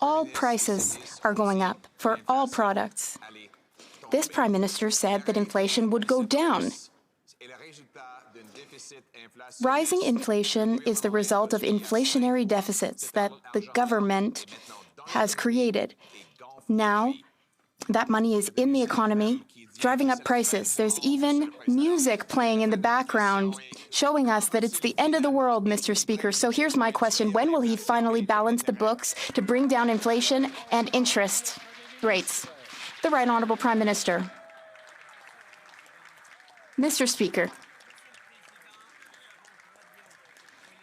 All prices are going up for all products. This Prime Minister said that inflation would go down. Rising inflation is the result of inflationary deficits that the government has created. Now, that money is in the economy, driving up prices. There's even music playing in the background showing us that it's the end of the world, Mr. Speaker. So here's my question. When will he finally balance the books to bring down inflation and interest rates? The Right Honourable Prime Minister. Mr. Speaker.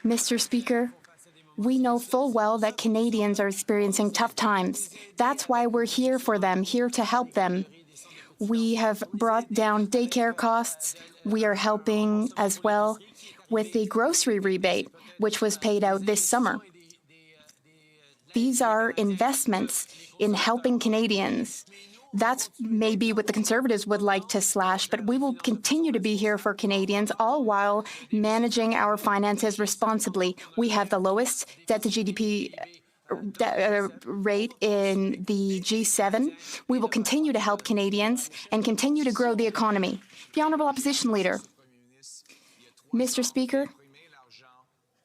Mr. Speaker, we know full well that Canadians are experiencing tough times. That's why we're here for them, here to help them. We have brought down daycare costs. We are helping as well with the grocery rebate, which was paid out this summer. These are investments in helping Canadians. That's maybe what the Conservatives would like to slash, but we will continue to be here for Canadians, all while managing our finances responsibly. We have the lowest debt-to-GDP rate in the G7. We will continue to help Canadians and continue to grow the economy. The Honourable Opposition Leader. Mr. Speaker,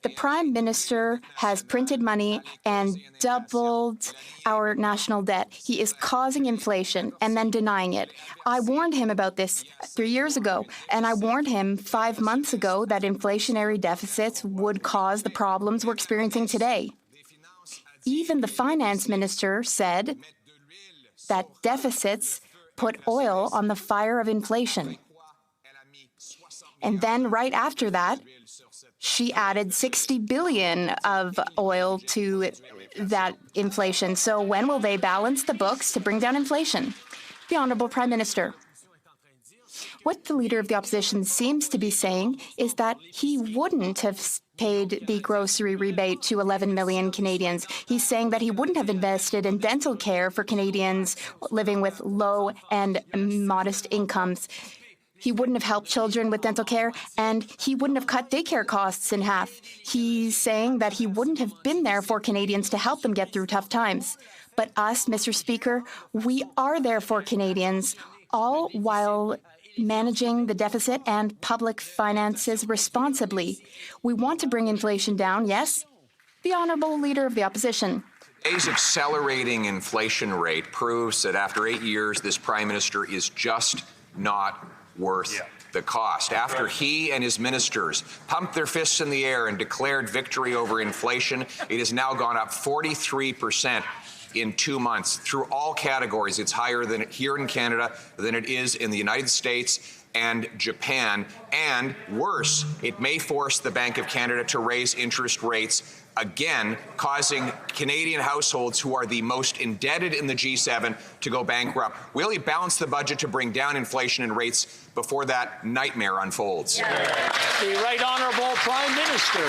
the Prime Minister has printed money and doubled our national debt. He is causing inflation and then denying it. I warned him about this 3 years ago, and I warned him 5 months ago that inflationary deficits would cause the problems we're experiencing today. Even the Finance Minister said that deficits put oil on the fire of inflation. And then right after that, she added 60 billion of oil to that inflation. So when will they balance the books to bring down inflation? The Honourable Prime Minister. What the Leader of the Opposition seems to be saying is that he wouldn't have paid the grocery rebate to 11 million Canadians. He's saying that he wouldn't have invested in dental care for Canadians living with low and modest incomes. He wouldn't have helped children with dental care, and he wouldn't have cut daycare costs in half. He's saying that he wouldn't have been there for Canadians to help them get through tough times. But us, Mr. Speaker, we are there for Canadians, all while managing the deficit and public finances responsibly. We want to bring inflation down, yes? The Honourable Leader of the Opposition. Today's accelerating inflation rate proves that after 8 years, this Prime Minister is just not worth the cost. After he and his ministers pumped their fists in the air and declared victory over inflation, it has now gone up 43% in 2 months. Through all categories, it's higher than here in Canada than it is in the United States and Japan. And worse, it may force the Bank of Canada to raise interest rates again, causing Canadian households who are the most indebted in the G7 to go bankrupt. Will he balance the budget to bring down inflation and rates before that nightmare unfolds? The Right Honourable Prime Minister.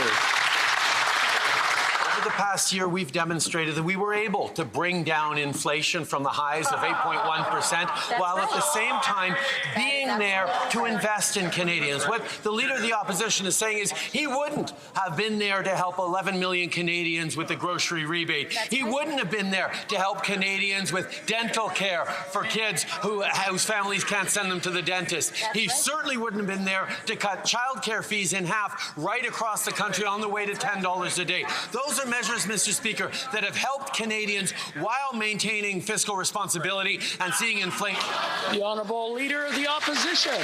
Over the past year, we've demonstrated that we were able to bring down inflation from the highs of 8.1%, while at the same time being there to invest in Canadians. What the Leader of the Opposition is saying is he wouldn't have been there to help 11 million Canadians with the grocery rebate. He wouldn't have been there to help Canadians with dental care for kids whose families can't send them to the dentist. He certainly wouldn't have been there to cut childcare fees in half right across the country on the way to $10 a day. Those are measures, Mr. Speaker, that have helped Canadians while maintaining fiscal responsibility and seeing inflation. The Honourable Leader of the Opposition.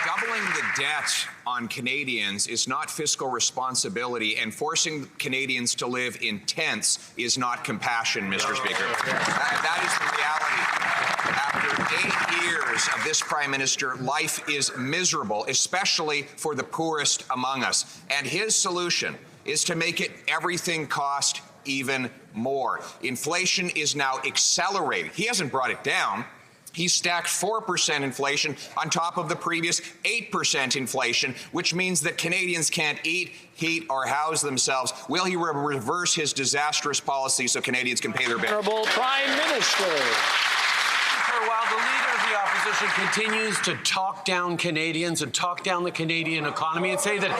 Doubling the debt on Canadians is not fiscal responsibility, and forcing Canadians to live in tents is not compassion, Mr. Speaker. That is the reality. After 8 years of this Prime Minister, life is miserable, especially for the poorest among us. And his solution is to make everything cost even more. Inflation is now accelerating. He hasn't brought it down. He stacked 4% inflation on top of the previous 8% inflation, which means that Canadians can't eat, heat, or house themselves. Will he reverse his disastrous policy so Canadians can pay their bills? Honourable Prime Minister. while the leader of the opposition continues to talk down Canadians and talk down the Canadian economy and say that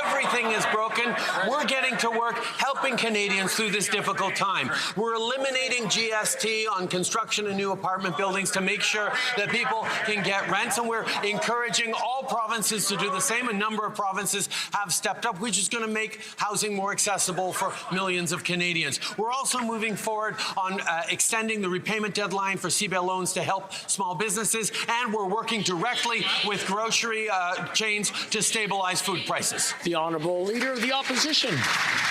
everything is broken, we're getting to work helping Canadians through this difficult time. We're eliminating GST on construction of new apartment buildings to make sure that people can get rents, and we're encouraging all provinces to do the same. A number of provinces have stepped up, which is going to make housing more accessible for millions of Canadians. We're also moving forward on extending the repayment deadline for CBL loans to help small businesses, and we're working directly with grocery chains to stabilize food prices. The Honourable Leader of the Opposition.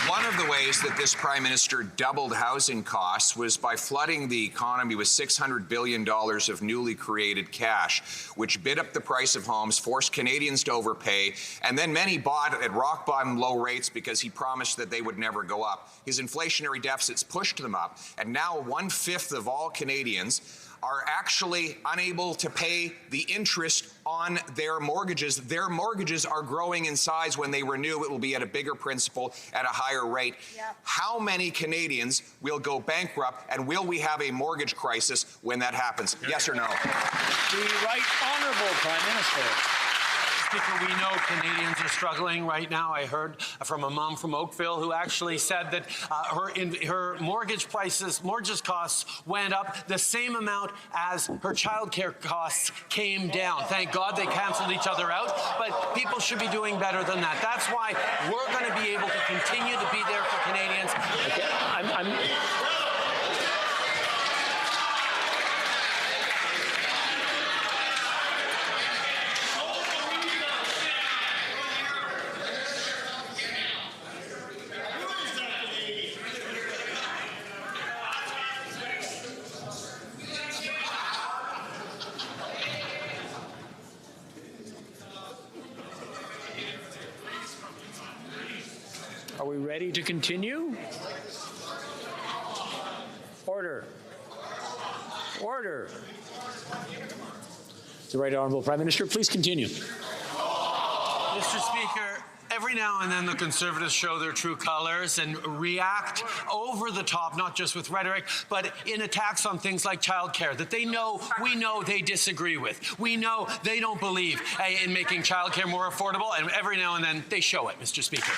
One of the ways that this Prime Minister doubled housing costs was by flooding the economy with $600 billion of newly created cash, which bid up the price of homes, forced Canadians to overpay, and then many bought at rock bottom low rates because he promised that they would never go up. His inflationary deficits pushed them up, and now 1/5 of all Canadians are actually unable to pay the interest on their mortgages. Their mortgages are growing in size. When they renew, it will be at a bigger principal at a higher rate. Yep. How many Canadians will go bankrupt, and will we have a mortgage crisis when that happens? Yes or no? The Right Honourable Prime Minister. Speaker, we know Canadians are struggling right now. I heard from a mom from Oakville who actually said that her mortgage costs went up the same amount as her childcare costs came down. Thank God they canceled each other out, but people should be doing better than that. That's why we're going to be able to continue to be there for Canadians. Okay, Are we ready to continue? Order. Order. The Right Honourable Prime Minister, please continue. Mr. Speaker, every now and then the Conservatives show their true colours and react over the top, not just with rhetoric, but in attacks on things like childcare that we know they disagree with. We know they don't believe in making childcare more affordable, and every now and then they show it, Mr. Speaker.